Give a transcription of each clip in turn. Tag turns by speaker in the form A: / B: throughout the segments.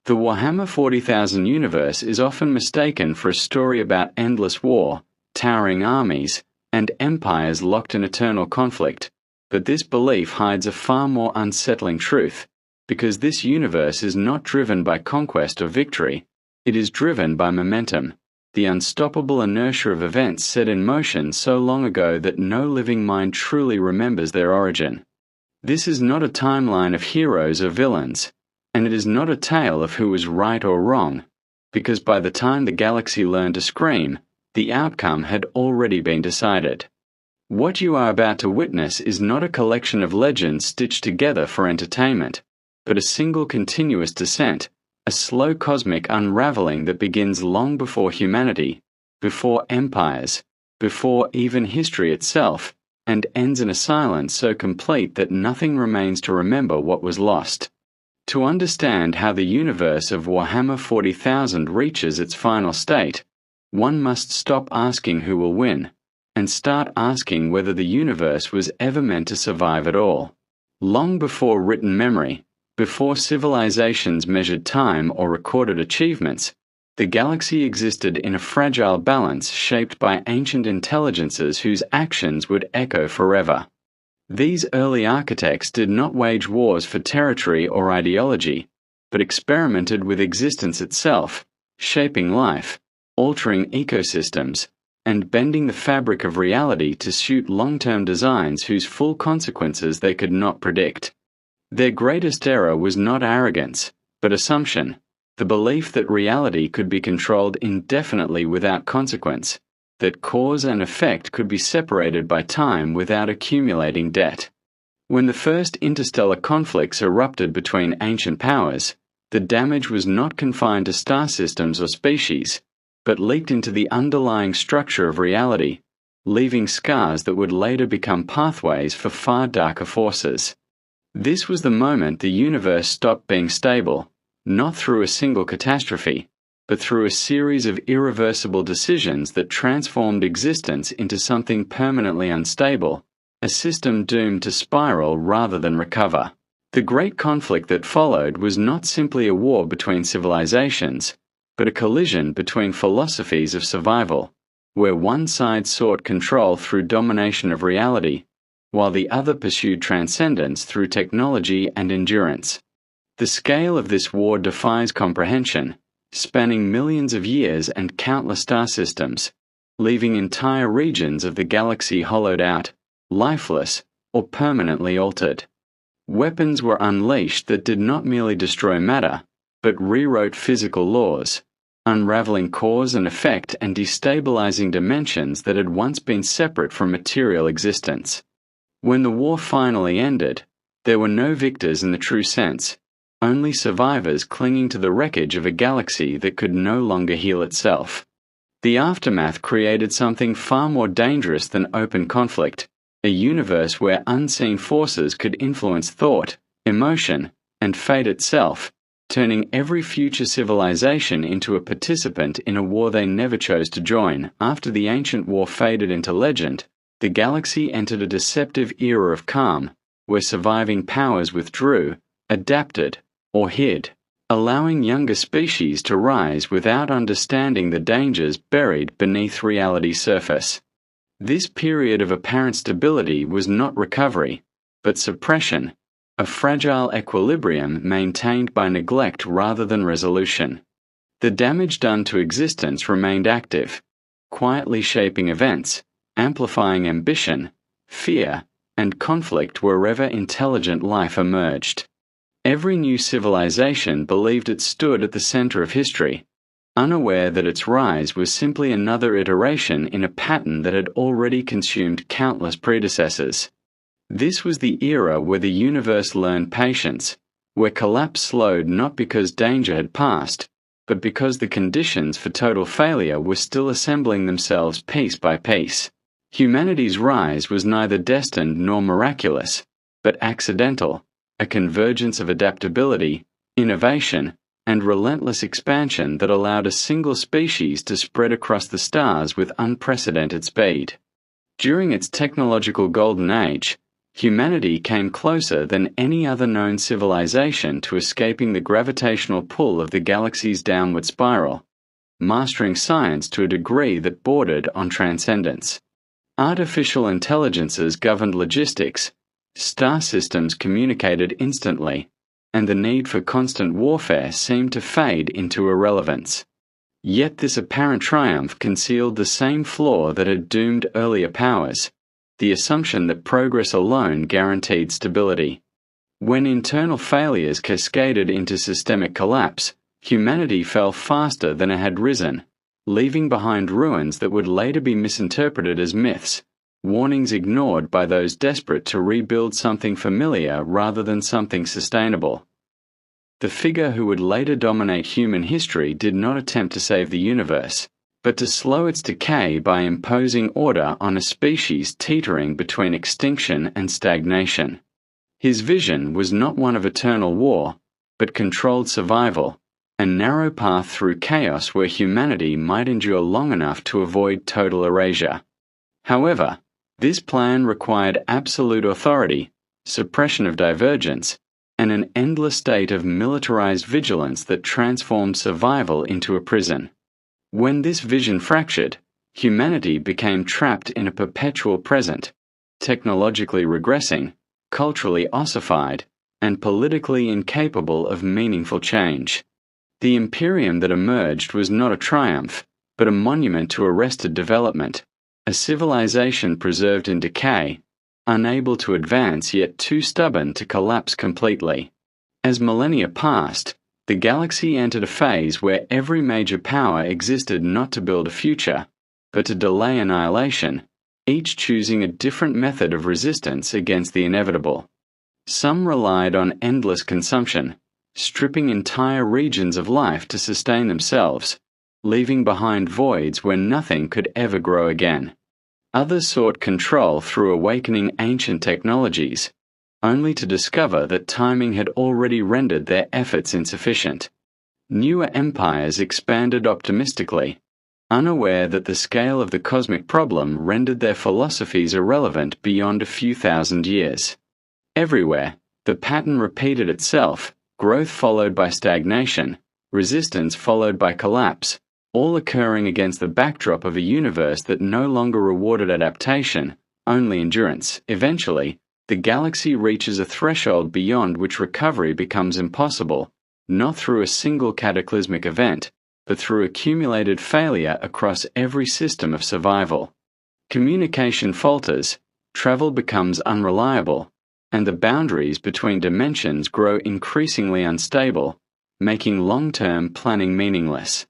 A: The Warhammer 40,000 universe is often mistaken for a story about endless war, towering armies, and empires locked in eternal conflict, but this belief hides a far more unsettling truth, because this universe is not driven by conquest or victory, it is driven by momentum, the unstoppable inertia of events set in motion so long ago that no living mind truly remembers their origin. This is not a timeline of heroes or villains, and it is not a tale of who was right or wrong, because by the time the galaxy learned to scream, the outcome had already been decided. What you are about to witness is not a collection of legends stitched together for entertainment, but a single continuous descent, a slow cosmic unraveling that begins long before humanity, before empires, before even history itself, and ends in a silence so complete that nothing remains to remember what was lost. To understand how the universe of Warhammer 40,000 reaches its final state, one must stop asking who will win, and start asking whether the universe was ever meant to survive at all. Long before written memory, before civilizations measured time or recorded achievements, the galaxy existed in a fragile balance shaped by ancient intelligences whose actions would echo forever. These early architects did not wage wars for territory or ideology, but experimented with existence itself, shaping life, altering ecosystems, and bending the fabric of reality to suit long-term designs whose full consequences they could not predict. Their greatest error was not arrogance, but assumption, the belief that reality could be controlled indefinitely without consequence, that cause and effect could be separated by time without accumulating debt. When the first interstellar conflicts erupted between ancient powers, the damage was not confined to star systems or species, but leaked into the underlying structure of reality, leaving scars that would later become pathways for far darker forces. This was the moment the universe stopped being stable, not through a single catastrophe, but through a series of irreversible decisions that transformed existence into something permanently unstable, a system doomed to spiral rather than recover. The great conflict that followed was not simply a war between civilizations, but a collision between philosophies of survival, where one side sought control through domination of reality, while the other pursued transcendence through technology and endurance. The scale of this war defies comprehension, spanning millions of years and countless star systems, leaving entire regions of the galaxy hollowed out, lifeless, or permanently altered. Weapons were unleashed that did not merely destroy matter, but rewrote physical laws, unraveling cause and effect and destabilizing dimensions that had once been separate from material existence. When the war finally ended, there were no victors in the true sense, only survivors clinging to the wreckage of a galaxy that could no longer heal itself. The aftermath created something far more dangerous than open conflict, a universe where unseen forces could influence thought, emotion, and fate itself, turning every future civilization into a participant in a war they never chose to join. After the ancient war faded into legend, the galaxy entered a deceptive era of calm, where surviving powers withdrew, adapted, or hid, allowing younger species to rise without understanding the dangers buried beneath reality's surface. This period of apparent stability was not recovery, but suppression, a fragile equilibrium maintained by neglect rather than resolution. The damage done to existence remained active, quietly shaping events, amplifying ambition, fear, and conflict wherever intelligent life emerged. Every new civilization believed it stood at the center of history, unaware that its rise was simply another iteration in a pattern that had already consumed countless predecessors. This was the era where the universe learned patience, where collapse slowed not because danger had passed, but because the conditions for total failure were still assembling themselves piece by piece. Humanity's rise was neither destined nor miraculous, but accidental, a convergence of adaptability, innovation, and relentless expansion that allowed a single species to spread across the stars with unprecedented speed. During its technological golden age, humanity came closer than any other known civilization to escaping the gravitational pull of the galaxy's downward spiral, mastering science to a degree that bordered on transcendence. Artificial intelligences governed logistics, star systems communicated instantly, and the need for constant warfare seemed to fade into irrelevance. Yet this apparent triumph concealed the same flaw that had doomed earlier powers, the assumption that progress alone guaranteed stability. When internal failures cascaded into systemic collapse, humanity fell faster than it had risen, leaving behind ruins that would later be misinterpreted as myths, warnings ignored by those desperate to rebuild something familiar rather than something sustainable. The figure who would later dominate human history did not attempt to save the universe, but to slow its decay by imposing order on a species teetering between extinction and stagnation. His vision was not one of eternal war, but controlled survival, a narrow path through chaos where humanity might endure long enough to avoid total erasure. However, this plan required absolute authority, suppression of divergence, and an endless state of militarized vigilance that transformed survival into a prison. When this vision fractured, humanity became trapped in a perpetual present, technologically regressing, culturally ossified, and politically incapable of meaningful change. The imperium that emerged was not a triumph, but a monument to arrested development, a civilization preserved in decay, unable to advance yet too stubborn to collapse completely. As millennia passed, the galaxy entered a phase where every major power existed not to build a future, but to delay annihilation, each choosing a different method of resistance against the inevitable. Some relied on endless consumption, stripping entire regions of life to sustain themselves, leaving behind voids where nothing could ever grow again. Others sought control through awakening ancient technologies, only to discover that timing had already rendered their efforts insufficient. Newer empires expanded optimistically, unaware that the scale of the cosmic problem rendered their philosophies irrelevant beyond a few thousand years. Everywhere, the pattern repeated itself, growth followed by stagnation, resistance followed by collapse, all occurring against the backdrop of a universe that no longer rewarded adaptation, only endurance. Eventually, the galaxy reaches a threshold beyond which recovery becomes impossible, not through a single cataclysmic event, but through accumulated failure across every system of survival. Communication falters, travel becomes unreliable, and the boundaries between dimensions grow increasingly unstable, making long-term planning meaningless.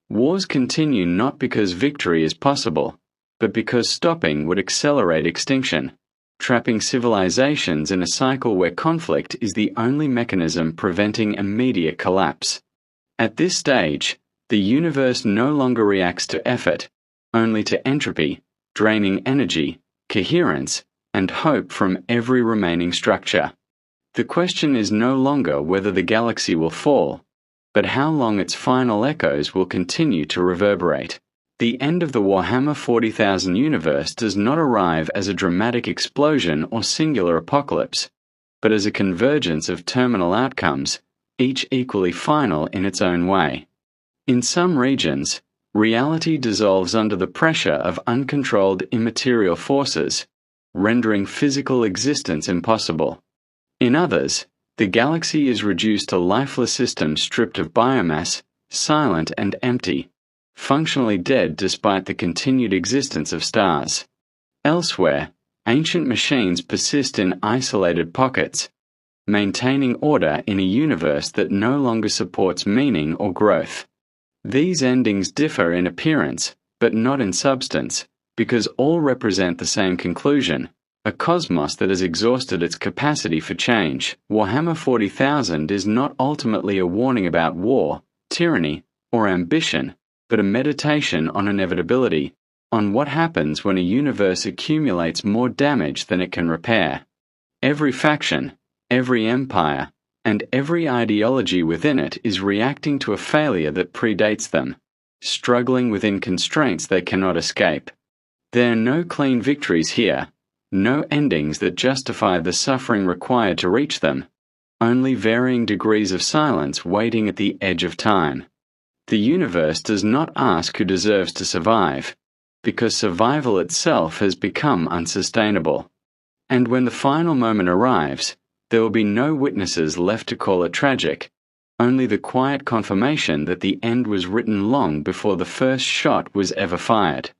A: Wars continue not because victory is possible, but because stopping would accelerate extinction, trapping civilizations in a cycle where conflict is the only mechanism preventing immediate collapse. At this stage, the universe no longer reacts to effort, only to entropy, draining energy, coherence, and hope from every remaining structure. The question is no longer whether the galaxy will fall, but how long its final echoes will continue to reverberate. The end of the Warhammer 40,000 universe does not arrive as a dramatic explosion or singular apocalypse, but as a convergence of terminal outcomes, each equally final in its own way. In some regions, reality dissolves under the pressure of uncontrolled immaterial forces, rendering physical existence impossible. In others, the galaxy is reduced to lifeless systems stripped of biomass, silent and empty, functionally dead despite the continued existence of stars. Elsewhere, ancient machines persist in isolated pockets, maintaining order in a universe that no longer supports meaning or growth. These endings differ in appearance, but not in substance, because all represent the same conclusion: a cosmos that has exhausted its capacity for change. Warhammer 40,000 is not ultimately a warning about war, tyranny, or ambition, but a meditation on inevitability, on what happens when a universe accumulates more damage than it can repair. Every faction, every empire, and every ideology within it is reacting to a failure that predates them, struggling within constraints they cannot escape. There are no clean victories here, no endings that justify the suffering required to reach them, only varying degrees of silence waiting at the edge of time. The universe does not ask who deserves to survive, because survival itself has become unsustainable. And when the final moment arrives, there will be no witnesses left to call it tragic, only the quiet confirmation that the end was written long before the first shot was ever fired.